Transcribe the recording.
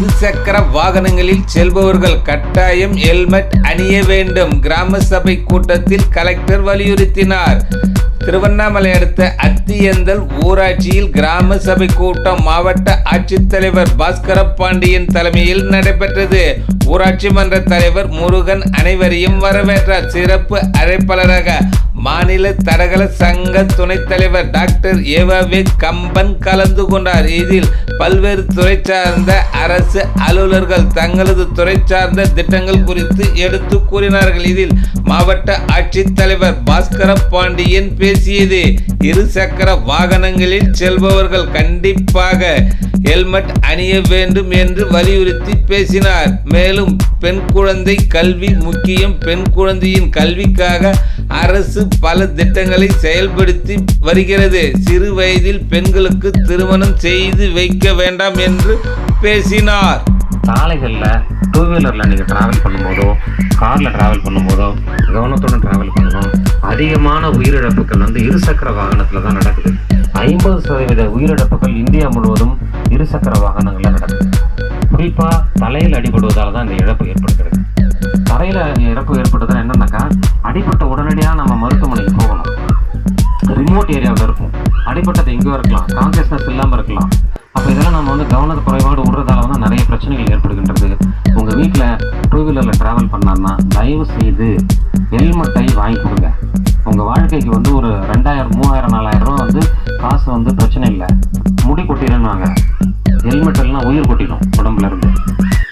இருசக்கர வாகனங்களில் செல்பவர்கள் கட்டாயம் ஹெல்மெட் அணிய வேண்டும். கிராம சபை கூட்டத்தில் கலெக்டர் வலியுறுத்தினார். திருவண்ணாமலை அடுத்த அத்தியந்தல் ஊராட்சியில் கிராம சபை கூட்டம் மாவட்ட ஆட்சித்தலைவர் பாஸ்கர பாண்டியன் தலைமையில் நடைபெற்றது. ஊராட்சி மன்ற தலைவர் முருகன் அனைவரையும் வரவேற்றார். சிறப்பு அழைப்பாளராக மாநில தடகள சங்க துணைத் தலைவர் டாக்டர் ஏவாவே கம்பன் கலந்து கொண்டார். இதில் பல்வேறு துறை சார்ந்த அரசு அலுவலர்கள் தங்களது துறை சார்ந்த திட்டங்கள் குறித்து எடுத்து கூறினார்கள். இதில் மாவட்ட ஆட்சித்தலைவர் பாஸ்கர பாண்டியன் பேசியது, இருசக்கர வாகனங்களில் செல்பவர்கள் கண்டிப்பாக ஹெல்மெட் அணிய வேண்டும் என்று வலியுறுத்தி பேசினார். மேலும் பெண் குழந்தை கல்வி முக்கியம், பெண் குழந்தையின் கல்விக்காக அரசு பல திட்டங்களை செயல்படுத்தி வருகிறது. சிறு வயதில் பெண்களுக்கு திருமணம் செய்து வைக்க வேண்டாம் என்று பேசினார். சாலைகளில் டூ வீலரில் நீங்கள் ட்ராவல் பண்ணும்போதோ காரில் ட்ராவல் பண்ணும்போதோ கவனத்துடன் ட்ராவல் பண்ணணும். அதிகமான உயிரிழப்புகள் இருசக்கர வாகனத்தில் தான் நடக்குது. 50% உயிரிழப்புகள் இந்தியா முழுவதும் இருசக்கர வாகனங்களில் நடக்குது. குறிப்பாக தலையில் அடிபடுவதால் தான் இந்த இழப்பு ஏற்படுகிறது. தரையில் இறப்பு ஏற்படுறதுனா என்னன்னாக்கா, அடிப்பட்ட உடனடியாக நம்ம மருத்துவமனைக்கு போகணும். ரிமோட் ஏரியாவில் இருக்கும், அடிப்பட்டது எங்கேயோ இருக்கலாம், கான்சியஸ்னஸ் இல்லாமல் இருக்கலாம். அப்போ இதெல்லாம் நம்ம கவனத்தை குறைபாடு விடுறதால நிறைய பிரச்சனைகள் ஏற்படுகின்றது. உங்கள் வீட்டில் டூ வீலரில் ட்ராவல் பண்ணார்னா தயவு செய்து ஹெல்மெட்டை வாங்கி கொடுங்க. உங்கள் வாழ்க்கைக்கு ஒரு 2000, 3000, 4000 ரூபா காசு பிரச்சனை இல்லை. முடி கொட்டிடுன்னு வாங்க, ஹெல்மெட் எல்லாம் உயிர் கொட்டிடும் உடம்புல இருந்து.